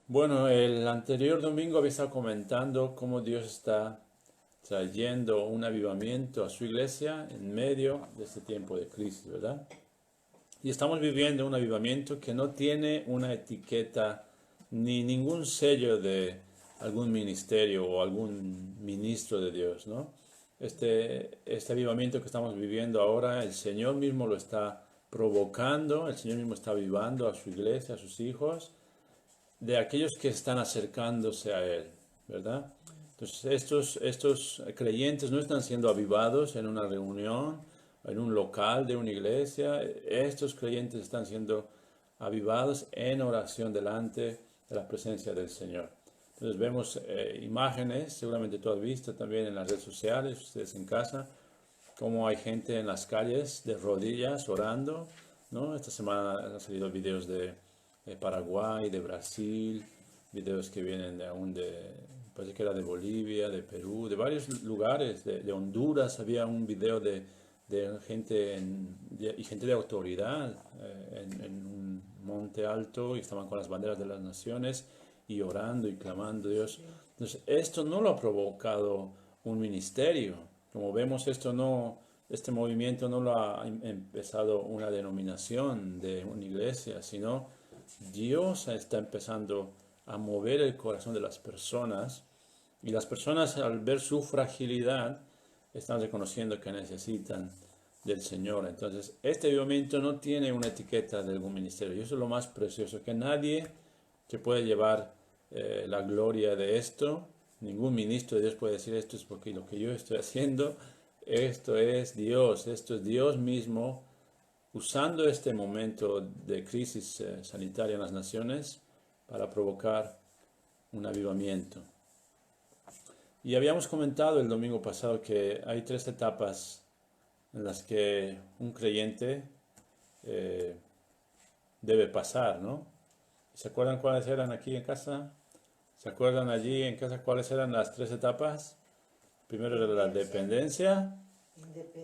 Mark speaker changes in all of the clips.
Speaker 1: Bueno, el anterior domingo había estado comentando cómo Dios está trayendo un avivamiento a su iglesia en medio de este tiempo de crisis, ¿verdad? Y estamos viviendo un avivamiento que no tiene una etiqueta ni ningún sello de algún ministerio o algún ministro de Dios, ¿no? Este avivamiento que estamos viviendo ahora, el Señor mismo lo está provocando, el Señor mismo está avivando a su iglesia, a sus hijos, de aquellos que están acercándose a Él, ¿verdad? Entonces, estos creyentes no están siendo avivados en una reunión, en un local de una iglesia. Estos creyentes están siendo avivados en oración delante de la presencia del Señor. Entonces vemos imágenes, seguramente tú has visto también en las redes sociales, ustedes en casa, cómo hay gente en las calles de rodillas orando, ¿no? Esta semana han salido videos de Paraguay, de Brasil, videos que vienen parece que era de Bolivia, de Perú, de varios lugares, de Honduras, había un video de gente y gente de autoridad en un monte alto y estaban con las banderas de las naciones y orando y clamando a Dios. Entonces, esto no lo ha provocado un ministerio. Como vemos, este movimiento no lo ha empezado una denominación de una iglesia, sino Dios está empezando a mover el corazón de las personas y las personas al ver su fragilidad están reconociendo que necesitan del Señor. Entonces, este avivamiento no tiene una etiqueta de algún ministerio y eso es lo más precioso, que nadie se puede llevar la gloria de esto. Ningún ministro de Dios puede decir esto es porque lo que yo estoy haciendo, esto es Dios mismo usando este momento de crisis sanitaria en las naciones para provocar un avivamiento. Y habíamos comentado el domingo pasado que hay tres etapas en las que un creyente eh, debe pasar, ¿no? ¿Se acuerdan cuáles eran aquí en casa? ¿Se acuerdan allí en casa cuáles eran las tres etapas? Primero era la dependencia,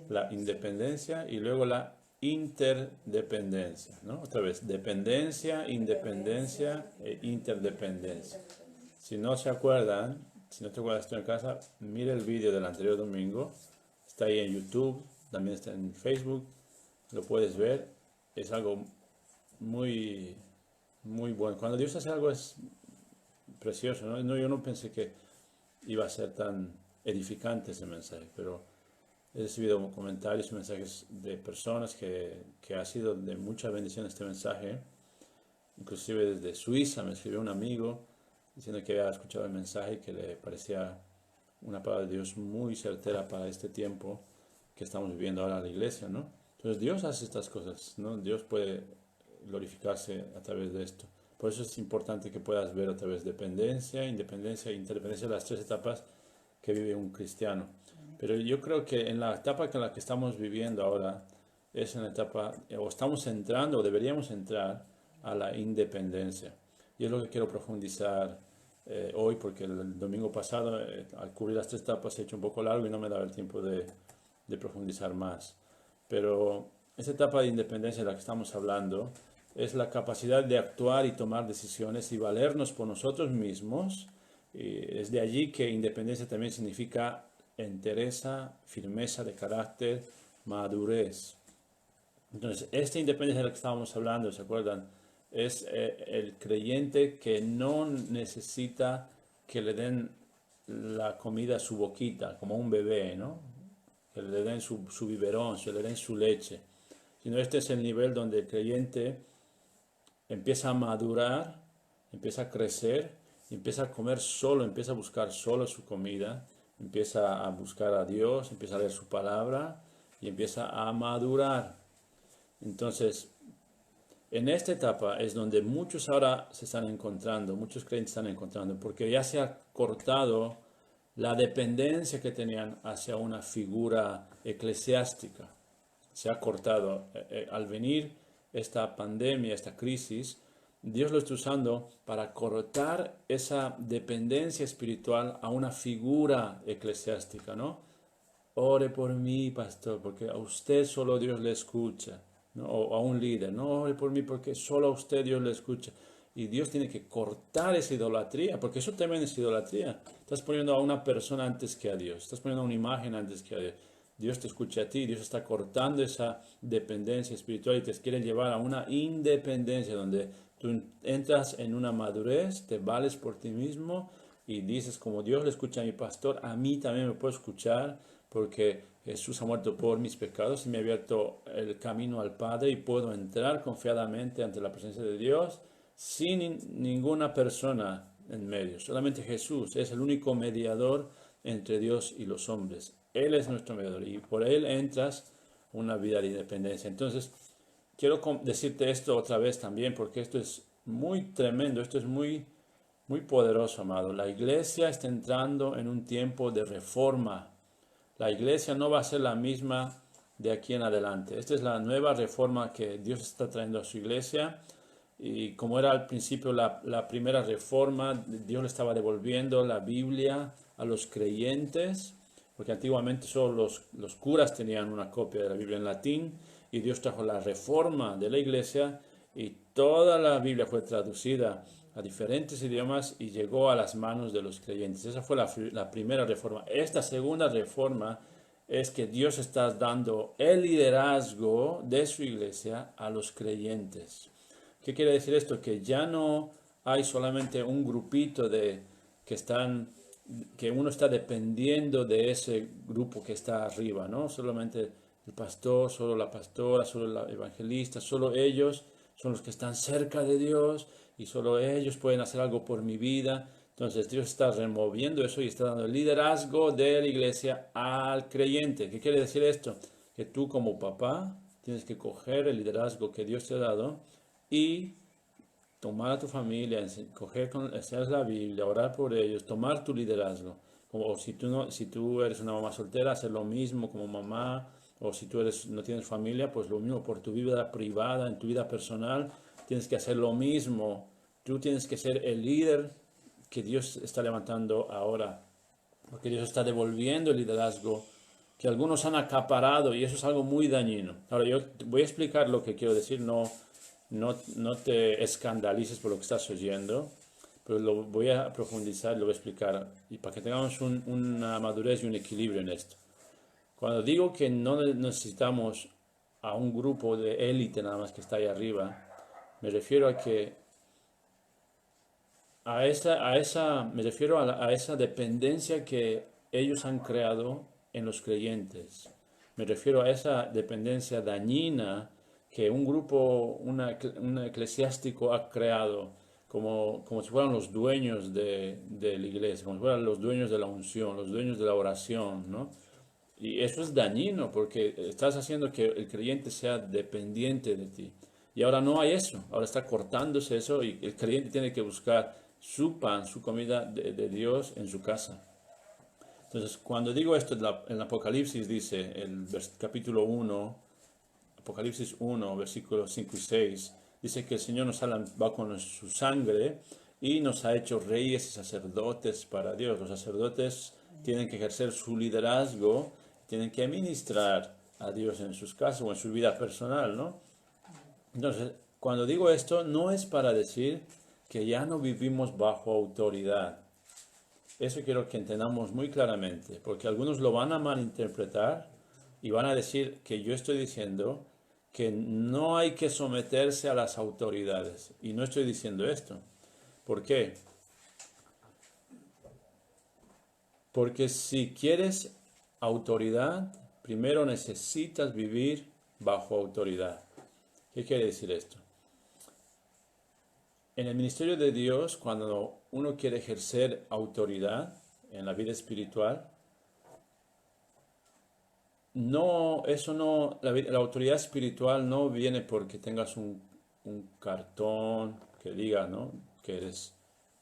Speaker 1: la independencia y luego la interdependencia, ¿no? Otra vez, dependencia, independencia e interdependencia. Si no se acuerdan, si no te acuerdas esto en casa, mira el vídeo del anterior domingo. Está ahí en YouTube, también está en Facebook, lo puedes ver. Es algo muy, muy bueno. Cuando Dios hace algo es precioso, ¿no? Yo no pensé que iba a ser tan edificante ese mensaje, pero he recibido comentarios y mensajes de personas que ha sido de mucha bendición este mensaje. Inclusive desde Suiza me escribió un amigo diciendo que había escuchado el mensaje y que le parecía una palabra de Dios muy certera para este tiempo que estamos viviendo ahora en la iglesia, ¿no? Entonces Dios hace estas cosas, ¿no? Dios puede glorificarse a través de esto. Por eso es importante que puedas ver a través de dependencia, independencia e interdependencia las tres etapas que vive un cristiano. Pero yo creo que en la etapa en la que estamos viviendo ahora es una etapa, o estamos entrando, o deberíamos entrar a la independencia. Y es lo que quiero profundizar hoy, porque el domingo pasado, al cubrir las tres etapas, he hecho un poco largo y no me daba el tiempo de profundizar más. Pero esa etapa de independencia de la que estamos hablando es la capacidad de actuar y tomar decisiones y valernos por nosotros mismos. Y es de allí que independencia también significa entereza, firmeza de carácter, madurez. Entonces, esta independencia de la que estábamos hablando, ¿se acuerdan? Es el creyente que no necesita que le den la comida a su boquita, como un bebé, ¿no? Que le den su biberón, que le den su leche. Sino este es el nivel donde el creyente empieza a madurar, empieza a crecer, empieza a comer solo, empieza a buscar solo su comida, empieza a buscar a Dios, empieza a leer su palabra y empieza a madurar. Entonces, en esta etapa es donde muchos ahora se están encontrando, muchos creyentes están encontrando, porque ya se ha cortado la dependencia que tenían hacia una figura eclesiástica. Se ha cortado. Al venir esta pandemia, esta crisis, Dios lo está usando para cortar esa dependencia espiritual a una figura eclesiástica, ¿no? Ore por mí, pastor, porque a usted solo Dios le escucha, ¿no? O a un líder, no ore por mí porque solo a usted Dios le escucha. Y Dios tiene que cortar esa idolatría, porque eso también es idolatría. Estás poniendo a una persona antes que a Dios, estás poniendo a una imagen antes que a Dios. Dios te escucha a ti, Dios está cortando esa dependencia espiritual y te quiere llevar a una independencia donde tú entras en una madurez, te vales por ti mismo y dices, como Dios le escucha a mi pastor, a mí también me puede escuchar porque Jesús ha muerto por mis pecados y me ha abierto el camino al Padre y puedo entrar confiadamente ante la presencia de Dios sin ninguna persona en medio. Solamente Jesús es el único mediador entre Dios y los hombres. Él es nuestro mediador y por Él entras una vida de independencia. Entonces, quiero decirte esto otra vez también porque esto es muy tremendo, esto es muy, muy poderoso, amado. La iglesia está entrando en un tiempo de reforma. La iglesia no va a ser la misma de aquí en adelante. Esta es la nueva reforma que Dios está trayendo a su iglesia. Y como era al principio la primera reforma, Dios le estaba devolviendo la Biblia a los creyentes, porque antiguamente solo los curas tenían una copia de la Biblia en latín, y Dios trajo la reforma de la iglesia, y toda la Biblia fue traducida a diferentes idiomas y llegó a las manos de los creyentes. Esa fue la primera reforma. Esta segunda reforma es que Dios está dando el liderazgo de su iglesia a los creyentes. ¿Qué quiere decir esto? Que ya no hay solamente un grupito que uno está dependiendo de ese grupo que está arriba, ¿no? Solamente el pastor, solo la pastora, solo el evangelista, solo ellos son los que están cerca de Dios y solo ellos pueden hacer algo por mi vida. Entonces Dios está removiendo eso y está dando el liderazgo de la iglesia al creyente. ¿Qué quiere decir esto? Que tú como papá tienes que coger el liderazgo que Dios te ha dado y tomar a tu familia, enseñarles la Biblia, orar por ellos, tomar tu liderazgo. Como si tú eres una mamá soltera, hacer lo mismo como mamá, o si no tienes familia, pues lo mismo por tu vida privada, en tu vida personal, tienes que hacer lo mismo. Tú tienes que ser el líder que Dios está levantando ahora, porque Dios está devolviendo el liderazgo que algunos han acaparado y eso es algo muy dañino. Ahora yo voy a explicar lo que quiero decir, no te escandalices por lo que estás oyendo, pero lo voy a profundizar, lo voy a explicar y para que tengamos una madurez y un equilibrio en esto. Cuando digo que no necesitamos a un grupo de élite nada más que está ahí arriba, me refiero a que me refiero a esa dependencia que ellos han creado en los creyentes. Me refiero a esa dependencia dañina que un grupo, un eclesiástico ha creado como si fueran los dueños de la iglesia, como si fueran los dueños de la unción, los dueños de la oración, ¿no? Y eso es dañino porque estás haciendo que el creyente sea dependiente de ti. Y ahora no hay eso, ahora está cortándose eso y el creyente tiene que buscar su pan, su comida de Dios en su casa. Entonces, cuando digo esto, en Apocalipsis dice, el capítulo 1, Apocalipsis 1, versículos 5 y 6, dice que el Señor nos va con su sangre y nos ha hecho reyes y sacerdotes para Dios. Los sacerdotes tienen que ejercer su liderazgo, tienen que ministrar a Dios en sus casas o en su vida personal, ¿no? Entonces, cuando digo esto, no es para decir que ya no vivimos bajo autoridad. Eso quiero que entendamos muy claramente, porque algunos lo van a malinterpretar y van a decir que yo estoy diciendo que no hay que someterse a las autoridades. Y no estoy diciendo esto. ¿Por qué? Porque si quieres autoridad, primero necesitas vivir bajo autoridad. ¿Qué quiere decir esto? En el ministerio de Dios, cuando uno quiere ejercer autoridad en la vida espiritual, la autoridad espiritual no viene porque tengas un cartón que diga, ¿no?, que eres,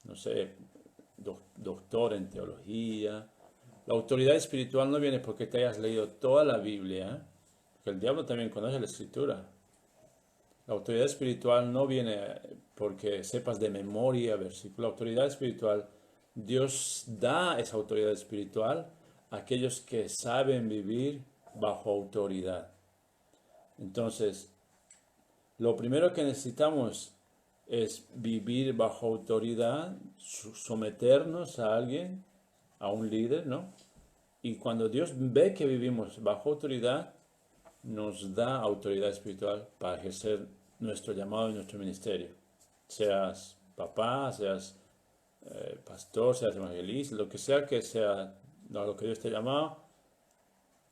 Speaker 1: no sé, doctor en teología. La autoridad espiritual no viene porque te hayas leído toda la Biblia, porque el diablo también conoce la Escritura. La autoridad espiritual no viene porque sepas de memoria versículos. La autoridad espiritual, Dios da esa autoridad espiritual a aquellos que saben vivir bajo autoridad. Entonces, lo primero que necesitamos es vivir bajo autoridad, someternos a alguien, a un líder, ¿no? Y cuando Dios ve que vivimos bajo autoridad, nos da autoridad espiritual para ejercer nuestro llamado y nuestro ministerio. Seas papá, seas pastor, seas evangelista, lo que sea lo que Dios te ha llamado,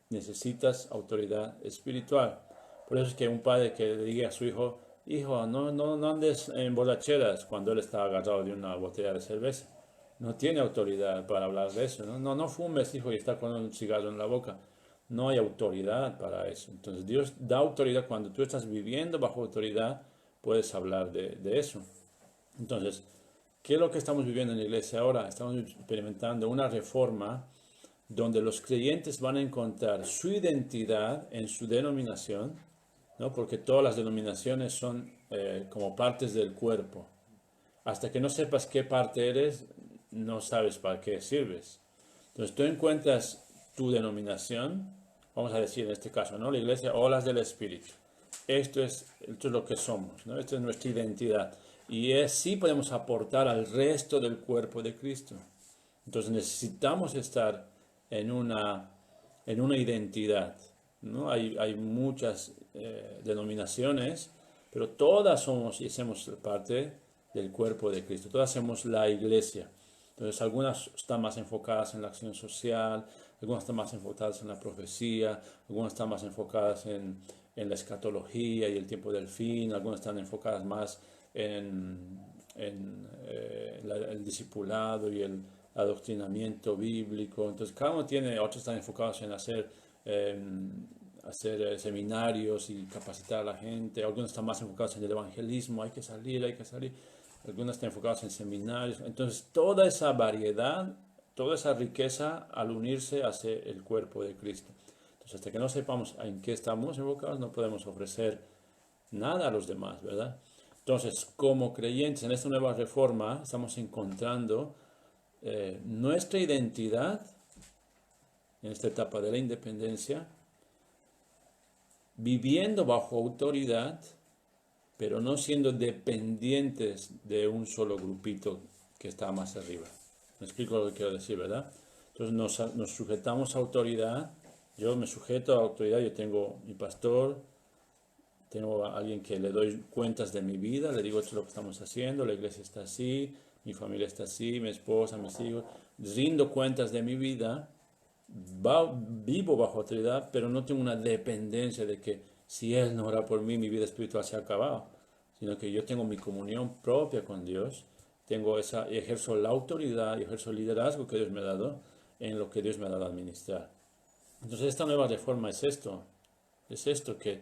Speaker 1: necesitas autoridad espiritual. Por eso es que un padre que le diga a su hijo, hijo, no andes en borracheras cuando él está agarrado de una botella de cerveza. No tiene autoridad para hablar de eso. No fumes, hijo, y está con un cigarro en la boca. No hay autoridad para eso. Entonces Dios da autoridad cuando tú estás viviendo bajo autoridad, puedes hablar de eso. Entonces, ¿qué es lo que estamos viviendo en la iglesia ahora? Estamos experimentando una reforma donde los creyentes van a encontrar su identidad en su denominación, ¿no? Porque todas las denominaciones son como partes del cuerpo. Hasta que no sepas qué parte eres, no sabes para qué sirves. Entonces tú encuentras tu denominación, vamos a decir en este caso, ¿no? La iglesia, olas del Espíritu. Esto es lo que somos, ¿no? Esta es nuestra identidad. Y sí podemos aportar al resto del cuerpo de Cristo. Entonces necesitamos estar en una identidad, ¿no? Hay muchas denominaciones, pero todas somos y hacemos parte del cuerpo de Cristo. Todas hacemos la iglesia. Entonces algunas están más enfocadas en la acción social, algunas están más enfocadas en la profecía, algunas están más enfocadas en la escatología y el tiempo del fin, algunas están enfocadas más en el discipulado y el adoctrinamiento bíblico. Entonces cada uno tiene, otros están enfocados en hacer seminarios y capacitar a la gente, algunos están más enfocados en el evangelismo, hay que salir, algunos están enfocados en seminarios. Entonces toda esa variedad, toda esa riqueza al unirse hace el cuerpo de Cristo. Entonces hasta que no sepamos en qué estamos enfocados no podemos ofrecer nada a los demás, ¿verdad? Entonces como creyentes en esta nueva reforma estamos encontrando nuestra identidad en esta etapa de la independencia, viviendo bajo autoridad, pero no siendo dependientes de un solo grupito que está más arriba. Me explico lo que quiero decir, ¿verdad? Entonces nos sujetamos a autoridad. Yo me sujeto a autoridad, yo tengo mi pastor, tengo a alguien que le doy cuentas de mi vida, le digo esto es lo que estamos haciendo, la iglesia está así, mi familia está así, mi esposa, mis hijos, rindo cuentas de mi vida, vivo bajo autoridad, pero no tengo una dependencia de que si Él no ora por mí, mi vida espiritual se ha acabado, sino que yo tengo mi comunión propia con Dios, ejerzo la autoridad y ejerzo el liderazgo que Dios me ha dado en lo que Dios me ha dado a administrar. Entonces esta nueva reforma es esto que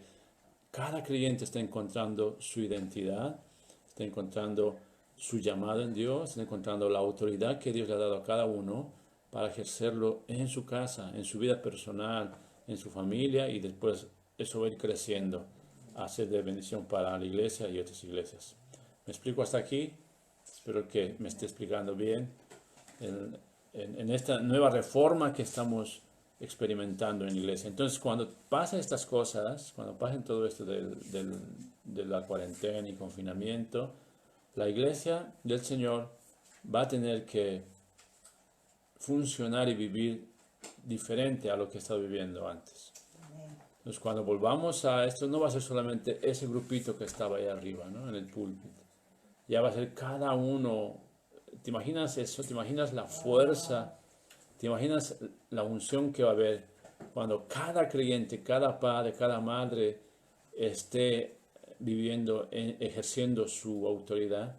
Speaker 1: cada creyente está encontrando su identidad, está encontrando su llamado en Dios, está encontrando la autoridad que Dios le ha dado a cada uno para ejercerlo en su casa, en su vida personal, en su familia, y después eso va a ir creciendo a ser de bendición para la iglesia y otras iglesias. ¿Me explico hasta aquí? Espero que me esté explicando bien en esta nueva reforma que estamos experimentando en la iglesia. Entonces, cuando pasen estas cosas, cuando pasen todo esto de la cuarentena y confinamiento, la iglesia del Señor va a tener que funcionar y vivir diferente a lo que está viviendo antes. Entonces, cuando volvamos a esto, no va a ser solamente ese grupito que estaba ahí arriba, ¿no? En el púlpito. Ya va a ser cada uno. ¿Te imaginas eso? ¿Te imaginas la fuerza? ¿Te imaginas la unción que va a haber cuando cada creyente, cada padre, cada madre esté viviendo, ejerciendo su autoridad?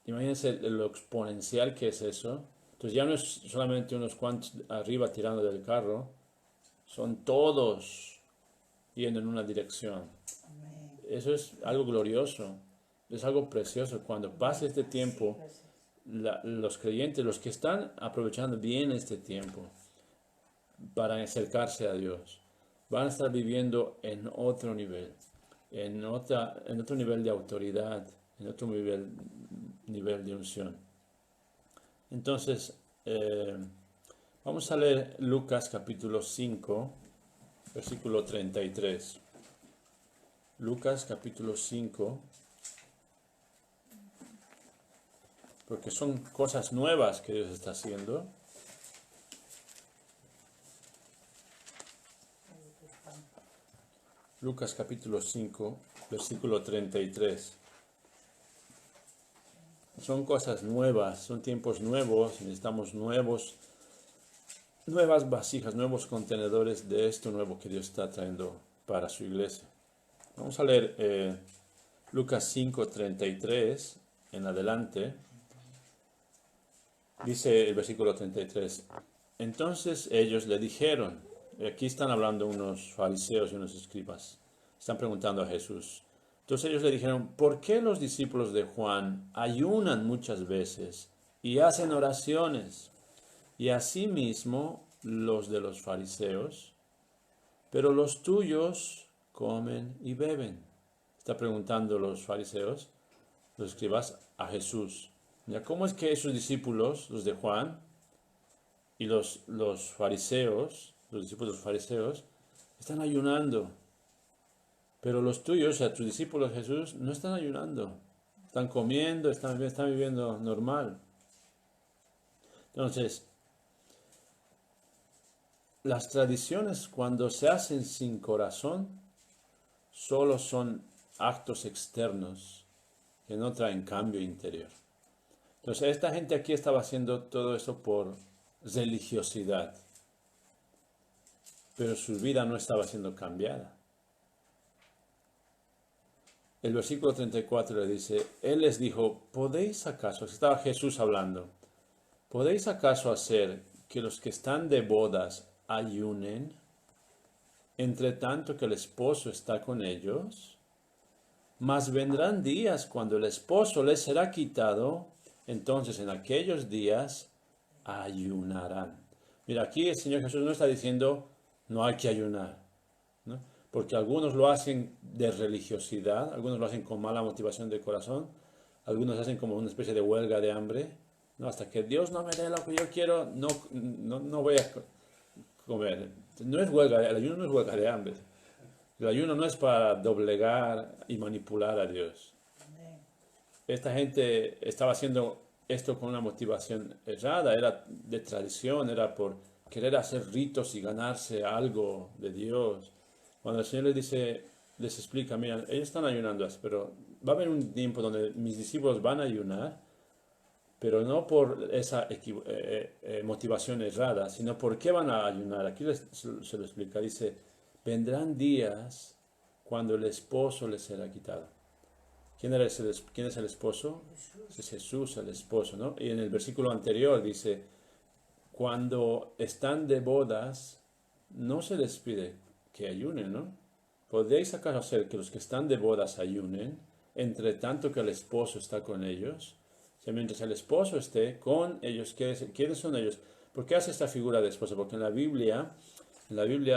Speaker 1: ¿Te imaginas lo exponencial que es eso? Entonces ya no es solamente unos cuantos arriba tirando del carro, son todos yendo en una dirección. Eso es algo glorioso, es algo precioso. Cuando pase este tiempo, los creyentes, los que están aprovechando bien este tiempo para acercarse a Dios, van a estar viviendo en otro nivel, en otro nivel de autoridad, en otro nivel de unción. Entonces, vamos a leer Lucas capítulo 5, versículo 33. Lucas capítulo 5, porque son cosas nuevas que Dios está haciendo. Lucas capítulo 5, versículo 33. Son cosas nuevas, son tiempos nuevos, necesitamos nuevas vasijas, nuevos contenedores de esto nuevo que Dios está trayendo para su iglesia. Vamos a leer Lucas 5, 33 en adelante. Dice el versículo 33. Entonces ellos le dijeron, aquí están hablando unos fariseos y unos escribas, están preguntando a Jesús. Entonces ellos le dijeron, ¿por qué los discípulos de Juan ayunan muchas veces y hacen oraciones? Y asimismo los de los fariseos, pero los tuyos comen y beben. Está preguntando los fariseos, los escribas, a Jesús. Mira, ¿cómo es que esos discípulos, los de Juan, y los fariseos, los discípulos fariseos, están ayunando? Pero los tuyos, o sea, tus discípulos Jesús, no están ayunando. Están comiendo, están viviendo normal. Entonces, las tradiciones cuando se hacen sin corazón, solo son actos externos que no traen cambio interior. Entonces, esta gente aquí estaba haciendo todo eso por religiosidad, pero su vida no estaba siendo cambiada. El versículo 34 le dice, Él les dijo, ¿podéis acaso, estaba Jesús hablando, ¿podéis acaso hacer que los que están de bodas ayunen, entre tanto que el esposo está con ellos? Mas vendrán días cuando el esposo les será quitado, entonces en aquellos días ayunarán. Mira, aquí el Señor Jesús no está diciendo, no hay que ayunar, ¿no? Porque algunos lo hacen de religiosidad, algunos lo hacen con mala motivación de corazón, algunos hacen como una especie de huelga de hambre, ¿no? Hasta que Dios no me dé lo que yo quiero, no voy a comer. No es huelga, el ayuno no es huelga de hambre. El ayuno no es para doblegar y manipular a Dios. Esta gente estaba haciendo esto con una motivación errada, era de tradición, era por querer hacer ritos y ganarse algo de Dios. Cuando el Señor les explica, mira, ellos están ayunando, pero va a haber un tiempo donde mis discípulos van a ayunar, pero no por esa motivación errada, sino por qué van a ayunar. Aquí se lo explica, dice, vendrán días cuando el esposo les será quitado. ¿Quién es el esposo? Es Jesús, el esposo, ¿no? Y en el versículo anterior dice, cuando están de bodas, no se les pide que ayunen, ¿no? ¿Podéis acaso hacer que los que están de bodas ayunen, entre tanto que el esposo está con ellos? O sea, mientras el esposo esté con ellos, ¿quiénes son ellos? ¿Por qué hace esta figura de esposo? Porque en la Biblia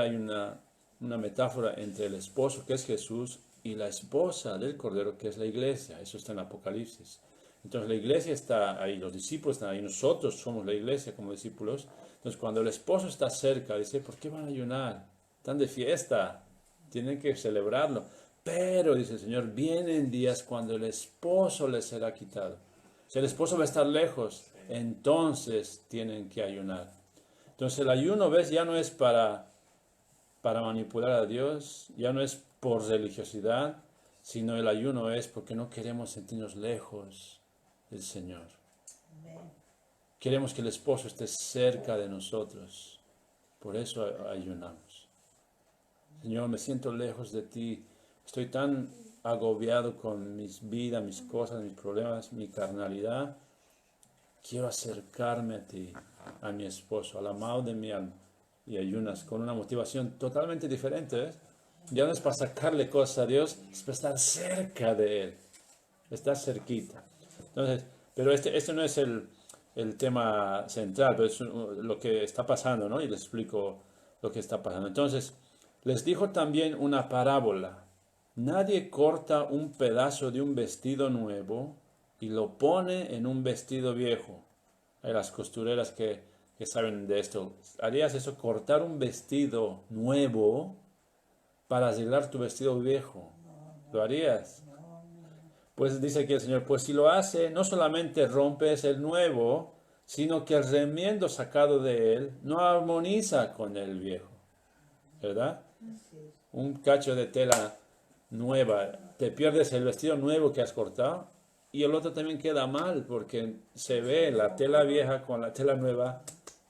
Speaker 1: hay una metáfora entre el esposo, que es Jesús, y la esposa del Cordero, que es la iglesia. Eso está en Apocalipsis. Entonces la iglesia está ahí, los discípulos están ahí, nosotros somos la iglesia como discípulos. Entonces cuando el esposo está cerca, dice, ¿por qué van a ayunar? Están de fiesta, tienen que celebrarlo. Pero, dice el Señor, vienen días cuando el esposo les será quitado. Si el esposo va a estar lejos, entonces tienen que ayunar. Entonces el ayuno, ¿ves? Ya no es para manipular a Dios, ya no es por religiosidad, sino el ayuno es porque no queremos sentirnos lejos del Señor. Queremos que el esposo esté cerca de nosotros, por eso ayunamos. Señor, me siento lejos de ti, estoy tan agobiado con mis vidas, mis cosas, mis problemas, mi carnalidad. Quiero acercarme a ti, a mi esposo, al amado de mi alma. Y ayunas con una motivación totalmente diferente, ¿ves? Ya no es para sacarle cosas a Dios, es para estar cerca de Él, estar cerquita. Entonces, pero este no es el tema central, pero es lo que está pasando, ¿no? Y les explico lo que está pasando. Entonces, les dijo también una parábola. Nadie corta un pedazo de un vestido nuevo y lo pone en un vestido viejo. Hay las costureras que saben de esto. ¿Harías eso? Cortar un vestido nuevo para arreglar tu vestido viejo. ¿Lo harías? Pues dice aquí el Señor, pues si lo hace, no solamente rompes el nuevo, sino que el remiendo sacado de él no armoniza con el viejo, ¿verdad? Un cacho de tela nueva, te pierdes el vestido nuevo que has cortado y el otro también queda mal porque se ve la tela vieja con la tela nueva,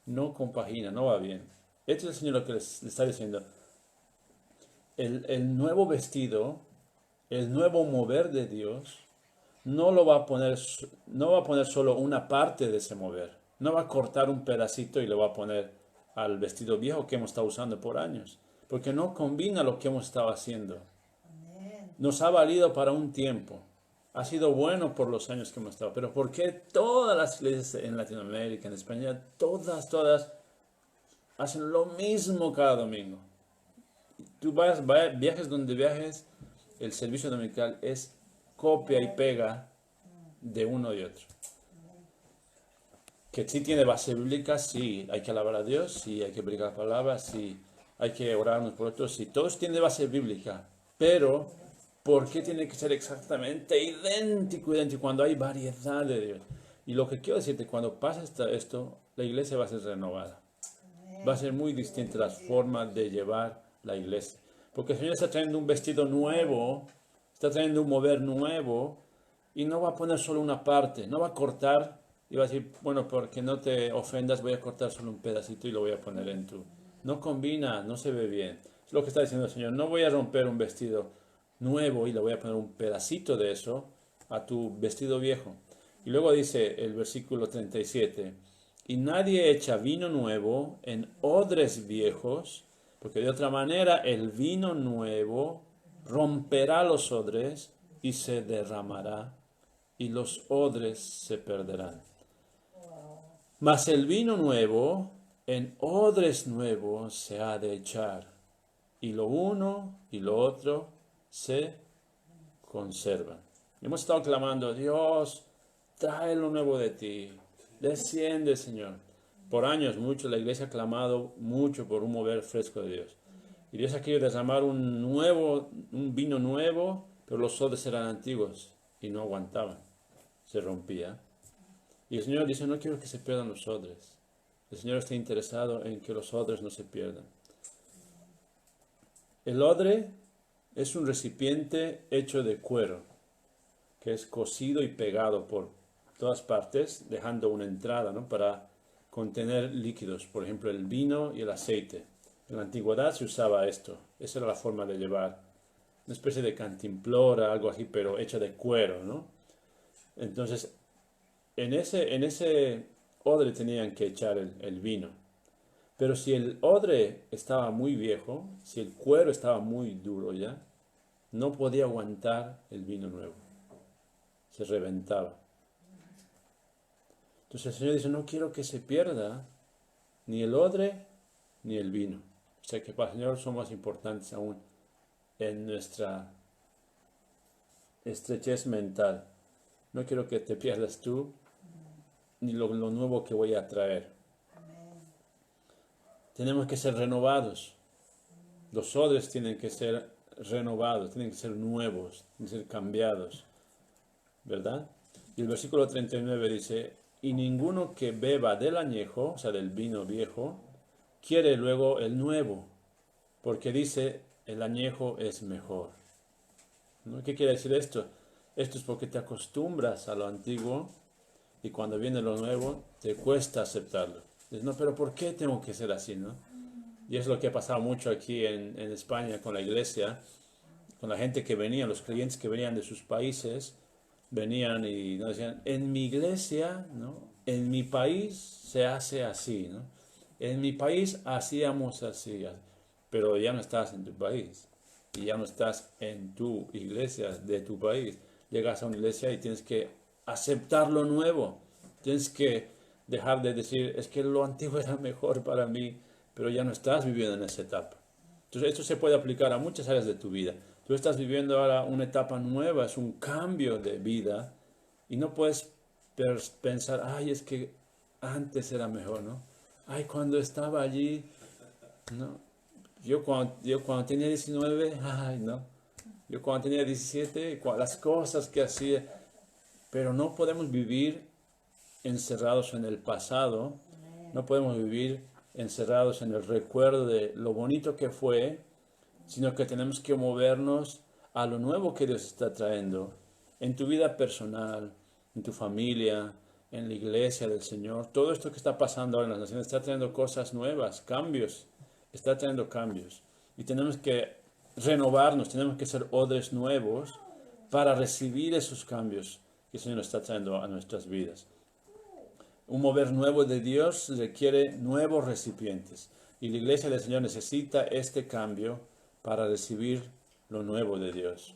Speaker 1: no compagina, no va bien. Esto es el Señor lo que les está diciendo. El nuevo vestido, el nuevo mover de Dios, no va a poner solo una parte de ese mover. No va a cortar un pedacito y lo va a poner al vestido viejo que hemos estado usando por años. Porque no combina lo que hemos estado haciendo. Nos ha valido para un tiempo. Ha sido bueno por los años que hemos estado. Pero ¿por qué todas las iglesias en Latinoamérica, en España, todas hacen lo mismo cada domingo? Tú viajes donde viajes, el servicio dominical es copia y pega de uno y otro. Que sí tiene base bíblica, sí, hay que alabar a Dios, sí, hay que predicar la palabra, sí, hay que orar unos por otros, sí, todos tienen base bíblica, pero ¿por qué tiene que ser exactamente idéntico cuando hay variedad de Dios? Y lo que quiero decirte, cuando pasa esto, la iglesia va a ser renovada. Va a ser muy distinta la forma de llevar la iglesia. Porque el Señor está trayendo un vestido nuevo, está trayendo un mover nuevo, y no va a poner solo una parte, no va a cortar y va a decir, bueno, porque no te ofendas, voy a cortar solo un pedacito y lo voy a poner en tu. No combina, no se ve bien. Es lo que está diciendo el Señor. No voy a romper un vestido nuevo y le voy a poner un pedacito de eso a tu vestido viejo. Y luego dice el versículo 37, y nadie echa vino nuevo en odres viejos, porque de otra manera el vino nuevo romperá los odres y se derramará, y los odres se perderán. Mas el vino nuevo en odres nuevos se ha de echar, y lo uno y lo otro se conservan. Hemos estado clamando, Dios, trae lo nuevo de ti, desciende, Señor. Por años mucho la iglesia ha clamado mucho por un mover fresco de Dios. Y Dios ha querido derramar un vino nuevo, pero los odres eran antiguos y no aguantaban, se rompía. Y el Señor dice, no quiero que se pierdan los odres. El Señor está interesado en que los odres no se pierdan. El odre es un recipiente hecho de cuero, que es cosido y pegado por todas partes, dejando una entrada, ¿no?, para contener líquidos, por ejemplo el vino y el aceite. En la antigüedad se usaba esto, esa era la forma de llevar, una especie de cantimplora, algo así, pero hecha de cuero, ¿no? Entonces, en ese odre tenían que echar el vino. Pero si el odre estaba muy viejo, si el cuero estaba muy duro ya, no podía aguantar el vino nuevo. Se reventaba. Entonces el Señor dice, no quiero que se pierda ni el odre ni el vino. O sea que para el Señor son más importantes aún en nuestra estrechez mental. No quiero que te pierdas tú ni lo nuevo que voy a traer. Tenemos que ser renovados. Los odres tienen que ser renovados, tienen que ser nuevos, tienen que ser cambiados. ¿Verdad? Y el versículo 39 dice, y ninguno que beba del añejo, o sea, del vino viejo, quiere luego el nuevo, porque dice, el añejo es mejor. ¿No? ¿Qué quiere decir esto? Esto es porque te acostumbras a lo antiguo y cuando viene lo nuevo te cuesta aceptarlo. Dices, no, pero ¿por qué tengo que ser así, no? Y es lo que ha pasado mucho aquí en España con la iglesia, con la gente que venía, los creyentes que venían de sus países, venían y nos decían, en mi iglesia, ¿no?, en mi país se hace así, ¿no? En mi país hacíamos así, pero ya no estás en tu país y ya no estás en tu iglesia de tu país. Llegas a una iglesia y tienes que aceptar lo nuevo, tienes que dejar de decir, es que lo antiguo era mejor para mí, pero ya no estás viviendo en esa etapa. Entonces esto se puede aplicar a muchas áreas de tu vida. Tú estás viviendo ahora una etapa nueva, es un cambio de vida y no puedes pensar, ay, es que antes era mejor, ¿no? Ay, cuando estaba allí, ¿no? Yo cuando tenía 19, ay, no. Yo cuando tenía 17, las cosas que hacía, pero no podemos vivir encerrados en el pasado, no podemos vivir encerrados en el recuerdo de lo bonito que fue, sino que tenemos que movernos a lo nuevo que Dios está trayendo en tu vida personal, en tu familia, en la iglesia del Señor. Todo esto que está pasando ahora en las naciones está trayendo cosas nuevas, cambios, está trayendo cambios. Y tenemos que renovarnos, tenemos que ser odres nuevos para recibir esos cambios que el Señor está trayendo a nuestras vidas. Un mover nuevo de Dios requiere nuevos recipientes. Y la iglesia del Señor necesita este cambio para recibir lo nuevo de Dios.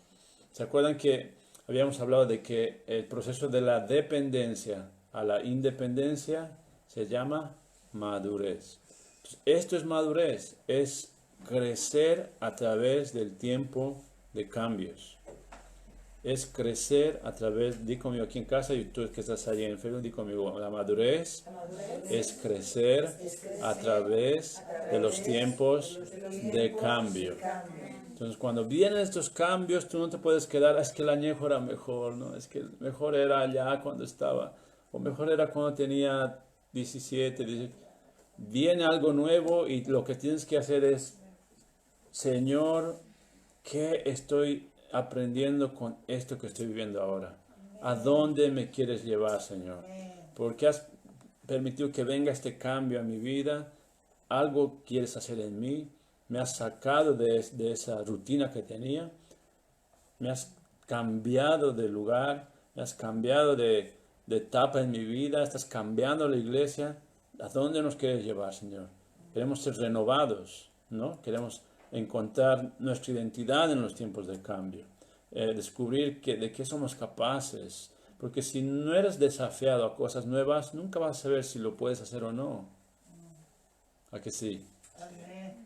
Speaker 1: ¿Se acuerdan que habíamos hablado de que el proceso de la dependencia a la independencia se llama madurez? Entonces, esto es madurez, es crecer a través del tiempo de cambios. Es crecer a través, di conmigo aquí en casa y tú que estás allí en Facebook, di conmigo, la madurez es crecer a través de los tiempos de cambio. Entonces, cuando vienen estos cambios, tú no te puedes quedar, es que el añejo era mejor, ¿no? Es que mejor era allá cuando estaba, o mejor era cuando tenía 17, 18. Viene algo nuevo y lo que tienes que hacer es, Señor, ¿qué estoy aprendiendo con esto que estoy viviendo ahora? ¿A dónde me quieres llevar, Señor? Porque has permitido que venga este cambio a mi vida. Algo quieres hacer en mí. Me has sacado de esa rutina que tenía. Me has cambiado de lugar. Me has cambiado de etapa en mi vida. Estás cambiando la iglesia. ¿A dónde nos quieres llevar, Señor? Queremos ser renovados, ¿no? Queremos encontrar nuestra identidad en los tiempos de cambio, descubrir de qué somos capaces, porque si no eres desafiado a cosas nuevas, nunca vas a saber si lo puedes hacer o no. ¿A que sí?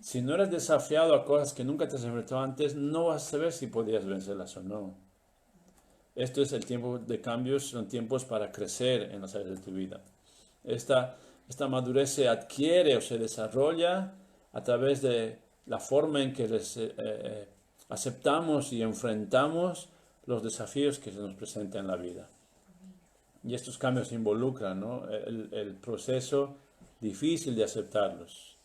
Speaker 1: Si no eres desafiado a cosas que nunca te has enfrentado antes, no vas a saber si podías vencerlas o no. Esto es el tiempo de cambios, son tiempos para crecer en las áreas de tu vida. Esta madurez se adquiere o se desarrolla a través de la forma en que aceptamos y enfrentamos los desafíos que se nos presentan en la vida. Y estos cambios involucran, ¿no? el proceso difícil de aceptarlos.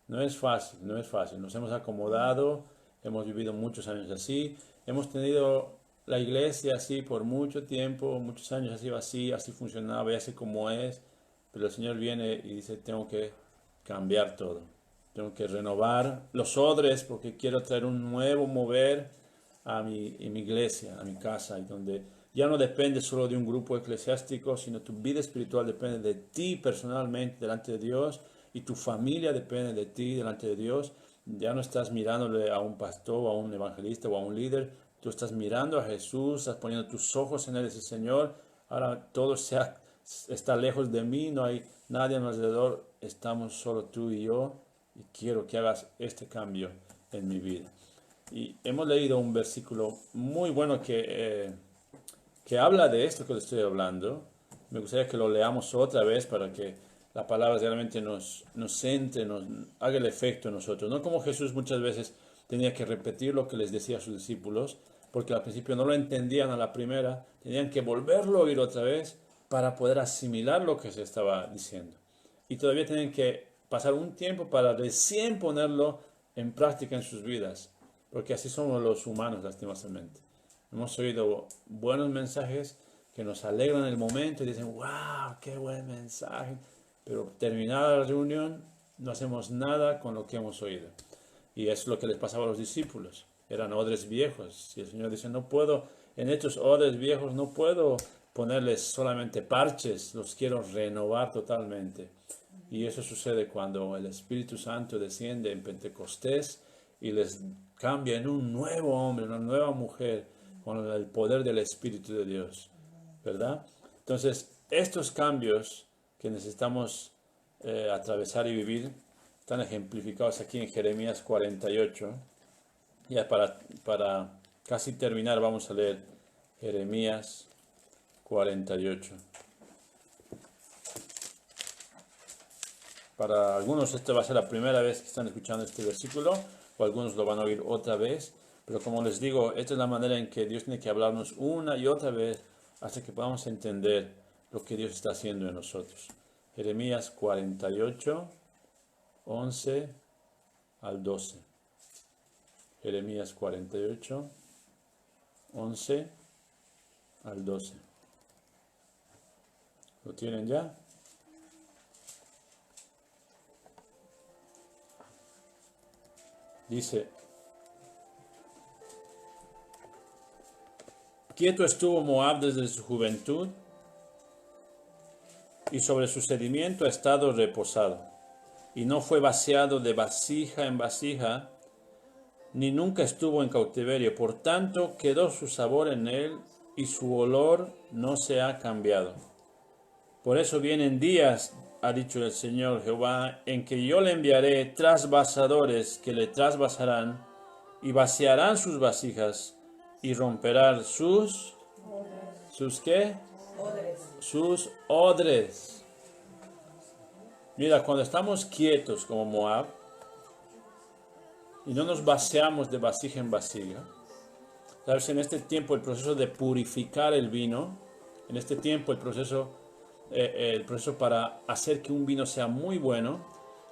Speaker 1: No es fácil, no es fácil. Nos hemos acomodado, hemos vivido muchos años así, hemos tenido la iglesia así por mucho tiempo, muchos años así funcionaba y así como es. Pero el Señor viene y dice, tengo que cambiar todo. Tengo que renovar los odres porque quiero traer un nuevo mover a mi iglesia, a mi casa, y donde ya no depende solo de un grupo eclesiástico, sino tu vida espiritual depende de ti personalmente delante de Dios y tu familia depende de ti delante de Dios. Ya no estás mirándole a un pastor, a un evangelista o a un líder, tú estás mirando a Jesús, estás poniendo tus ojos en Él y dices, Señor, ahora todo está lejos de mí, no hay nadie a mi alrededor, estamos solo tú y yo. Y quiero que hagas este cambio en mi vida. Y hemos leído un versículo muy bueno que habla de esto que le estoy hablando. Me gustaría que lo leamos otra vez para que la palabra realmente nos centre, nos haga el efecto en nosotros. No como Jesús muchas veces tenía que repetir lo que les decía a sus discípulos, porque al principio no lo entendían a la primera, tenían que volverlo a oír otra vez para poder asimilar lo que se estaba diciendo. Y todavía tienen que pasar un tiempo para recién ponerlo en práctica en sus vidas, porque así somos los humanos, lastimosamente. Hemos oído buenos mensajes que nos alegran el momento y dicen, wow, qué buen mensaje, pero terminada la reunión no hacemos nada con lo que hemos oído. Y es lo que les pasaba a los discípulos, eran odres viejos, y el Señor dice, no puedo, en estos odres viejos no puedo ponerles solamente parches, los quiero renovar totalmente. Y eso sucede cuando el Espíritu Santo desciende en Pentecostés y les cambia en un nuevo hombre, una nueva mujer, con el poder del Espíritu de Dios, ¿verdad? Entonces, estos cambios que necesitamos atravesar y vivir están ejemplificados aquí en Jeremías 48. Ya para casi terminar vamos a leer Jeremías 48. Para algunos esta va a ser la primera vez que están escuchando este versículo, o algunos lo van a oír otra vez, Pero como les digo, esta es la manera en que Dios tiene que hablarnos una y otra vez hasta que podamos entender lo que Dios está haciendo en nosotros. Jeremías 48, 11 al 12. Jeremías 48, 11 al 12. ¿Lo tienen ya? Dice: quieto estuvo Moab desde su juventud, y sobre su sedimento ha estado reposado, y no fue vaciado de vasija en vasija, ni nunca estuvo en cautiverio. Por tanto, quedó su sabor en él, y su olor no se ha cambiado. Por eso vienen días, ha dicho el Señor Jehová, en que yo le enviaré trasvasadores que le trasvasarán, y vaciarán sus vasijas, y romperán sus ¿qué? Sus odres. Mira, cuando estamos quietos como Moab y no nos vaciamos de vasija en vasija, sabes, en este tiempo el proceso de purificar el vino, en este tiempo el proceso para hacer que un vino sea muy bueno,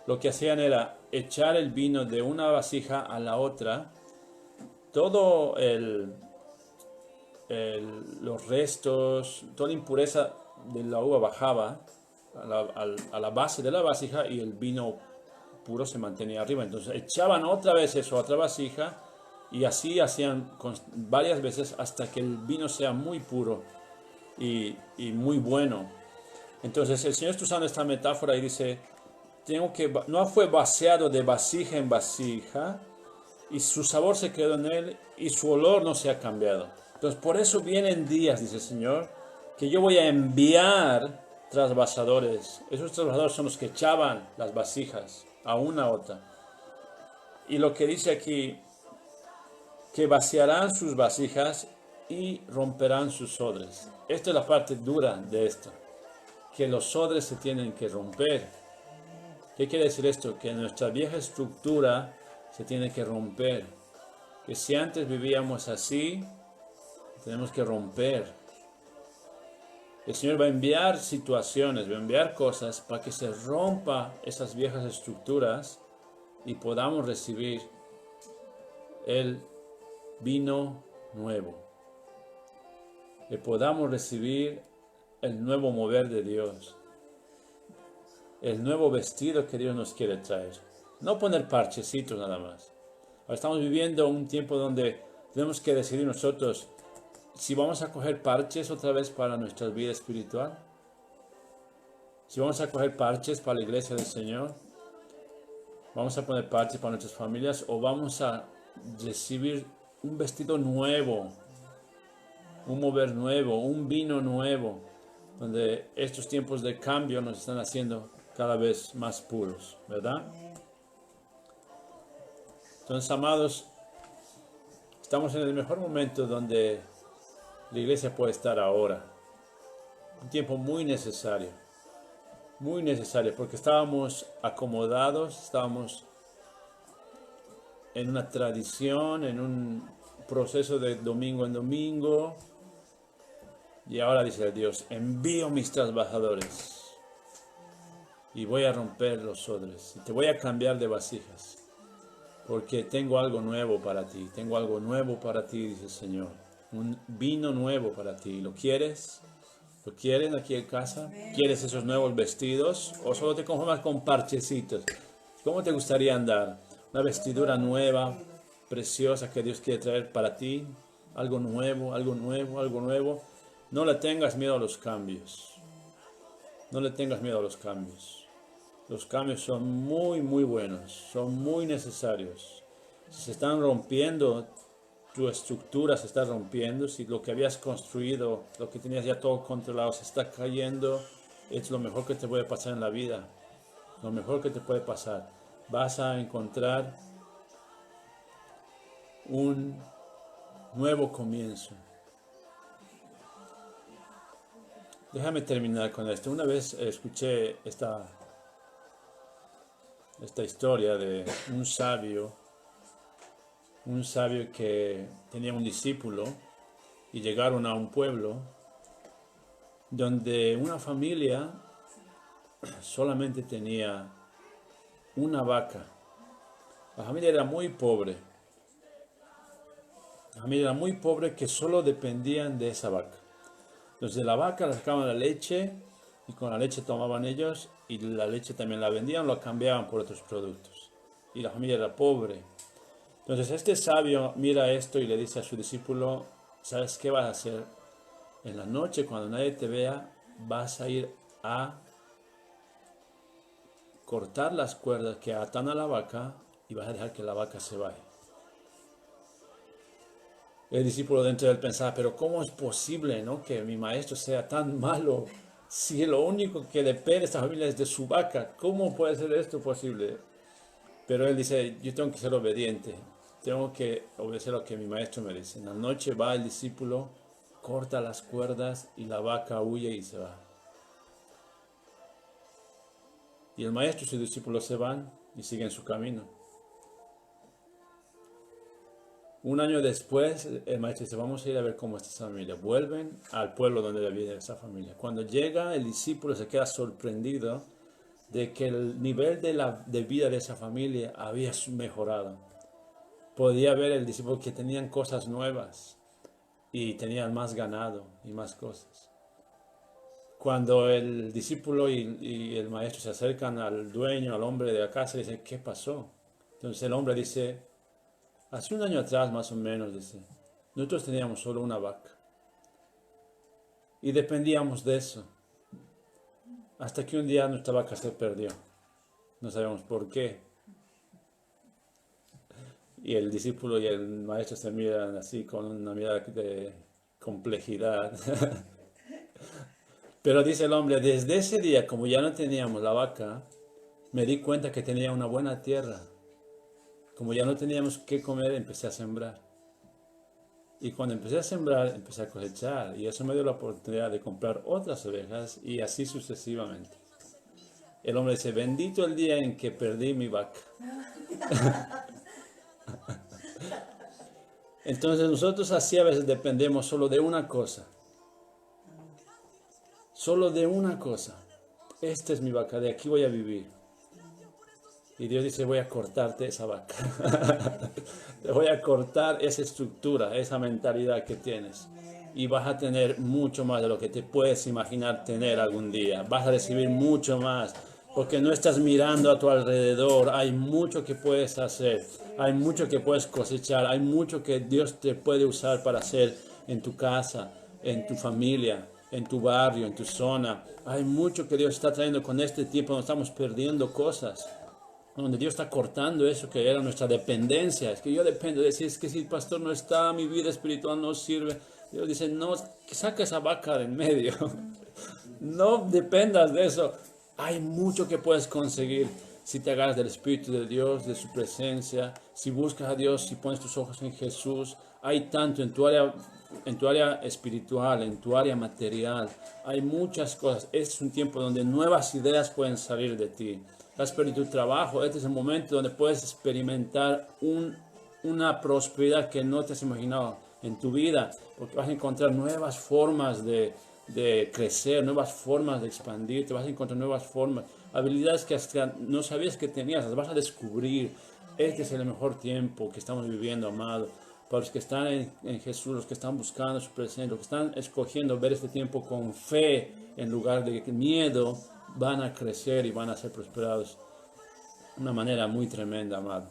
Speaker 1: lo que hacían era echar el vino de una vasija a la otra, todo los restos, toda impureza de la uva bajaba a la base de la vasija y el vino puro se mantenía arriba. Entonces echaban otra vez eso a otra vasija y así hacían varias veces hasta que el vino sea muy puro y muy bueno. Entonces el Señor está usando esta metáfora y dice, no fue vaciado de vasija en vasija y su sabor se quedó en él y su olor no se ha cambiado. Entonces, por eso vienen días, dice el Señor, que yo voy a enviar trasvasadores. Esos trasvasadores son los que echaban las vasijas a una a otra. Y lo que dice aquí, que vaciarán sus vasijas y romperán sus odres. Esta es la parte dura de esto, que los odres se tienen que romper. ¿Qué quiere decir esto? Que nuestra vieja estructura se tiene que romper. Que si antes vivíamos así, tenemos que romper. El Señor va a enviar situaciones, va a enviar cosas para que se rompa esas viejas estructuras y podamos recibir el vino nuevo. Que podamos recibir el nuevo mover de Dios. El nuevo vestido que Dios nos quiere traer. No poner parchecitos nada más. Ahora estamos viviendo un tiempo donde tenemos que decidir nosotros si vamos a coger parches otra vez para nuestra vida espiritual, si vamos a coger parches para la iglesia del Señor, vamos a poner parches para nuestras familias o vamos a recibir un vestido nuevo, un mover nuevo, un vino nuevo, donde estos tiempos de cambio nos están haciendo cada vez más puros, ¿verdad? Entonces, amados, estamos en el mejor momento donde la iglesia puede estar ahora. Un tiempo muy necesario, porque estábamos acomodados, estábamos en una tradición, en un proceso de domingo en domingo, y ahora dice Dios, envío mis trasvasadores y voy a romper los odres y te voy a cambiar de vasijas, porque tengo algo nuevo para ti, dice el Señor. Un vino nuevo para ti. ¿Lo quieres? ¿Lo quieren aquí en casa? ¿Quieres esos nuevos vestidos? ¿O solo te conformas con parchecitos? ¿Cómo te gustaría andar? Una vestidura nueva, preciosa que Dios quiere traer para ti. Algo nuevo, algo nuevo, algo nuevo. No le tengas miedo a los cambios. No le tengas miedo a los cambios. Los cambios son muy, muy buenos. Son muy necesarios. Si se están rompiendo, tu estructura se está rompiendo, si lo que habías construido, lo que tenías ya todo controlado se está cayendo, es lo mejor que te puede pasar en la vida. Lo mejor que te puede pasar. Vas a encontrar un nuevo comienzo. Déjame terminar con esto. Una vez escuché esta un sabio que tenía un discípulo y llegaron a un pueblo donde una familia solamente tenía una vaca. La familia era muy pobre. La familia era muy pobre que solo dependían de esa vaca. Entonces de la vaca le sacaban la leche y con la leche tomaban ellos y la leche también la vendían, la cambiaban por otros productos. Y la familia era pobre. Entonces este sabio mira esto y le dice a su discípulo, ¿sabes qué vas a hacer? En la noche cuando nadie te vea vas a ir a cortar las cuerdas que atan a la vaca y vas a dejar que la vaca se vaya. El discípulo dentro de él pensaba, pero ¿cómo es posible, no, que mi maestro sea tan malo si lo único que depende de esta familia es de su vaca? ¿Cómo puede ser esto posible? Pero él dice, yo tengo que ser obediente, tengo que obedecer lo que mi maestro me dice. En la noche va el discípulo, corta las cuerdas y la vaca huye y se va. Y el maestro y su discípulo se van y siguen su camino. Un año después, el maestro dice, vamos a ir a ver cómo está esa familia. Vuelven al pueblo donde vivía esa familia. Cuando llega, el discípulo se queda sorprendido de que el nivel de vida de esa familia había mejorado. Podía ver el discípulo que tenían cosas nuevas y tenían más ganado y más cosas. Cuando el discípulo y el maestro se acercan al dueño, al hombre de la casa, y dicen, ¿qué pasó? Entonces el hombre dice, hace un año atrás más o menos, dice, nosotros teníamos solo una vaca y dependíamos de eso. Hasta que un día nuestra vaca se perdió. No sabemos por qué. Y el discípulo y el maestro se miran así con una mirada de complejidad. Pero dice el hombre, desde ese día, como ya no teníamos la vaca, me di cuenta que tenía una buena tierra. Como ya no teníamos qué comer, empecé a sembrar. Y cuando empecé a sembrar, empecé a cosechar. Y eso me dio la oportunidad de comprar otras ovejas y así sucesivamente. El hombre dice, bendito el día en que perdí mi vaca. Entonces nosotros así a veces dependemos solo de una cosa. Solo de una cosa. Esta es mi vaca, de aquí voy a vivir. Y Dios dice, voy a cortarte esa vaca. Te voy a cortar esa estructura, esa mentalidad que tienes. Y vas a tener mucho más de lo que te puedes imaginar tener algún día. Vas a recibir mucho más. Porque no estás mirando a tu alrededor. Hay mucho que puedes hacer. Hay mucho que puedes cosechar. Hay mucho que Dios te puede usar para hacer en tu casa, en tu familia, en tu barrio, en tu zona. Hay mucho que Dios está trayendo con este tiempo. Nos estamos perdiendo cosas. Donde Dios está cortando eso que era nuestra dependencia. Es que yo dependo de decir, es que si el pastor no está, mi vida espiritual no sirve. Dios dice, no, saca esa vaca de en medio. No dependas de eso. Hay mucho que puedes conseguir si te agarras del Espíritu de Dios, de su presencia. Si buscas a Dios, si pones tus ojos en Jesús. Hay tanto en tu área espiritual, en tu área material. Hay muchas cosas. Este es un tiempo donde nuevas ideas pueden salir de ti. Has perdido tu trabajo, este es el momento donde puedes experimentar una prosperidad que no te has imaginado en tu vida, porque vas a encontrar nuevas formas de crecer, nuevas formas de expandirte, vas a encontrar nuevas formas, habilidades que hasta no sabías que tenías, las vas a descubrir. Este es el mejor tiempo que estamos viviendo, amado. Para los que están en Jesús, los que están buscando su presencia, los que están escogiendo ver este tiempo con fe en lugar de miedo, van a crecer y van a ser prosperados de una manera muy tremenda, amado.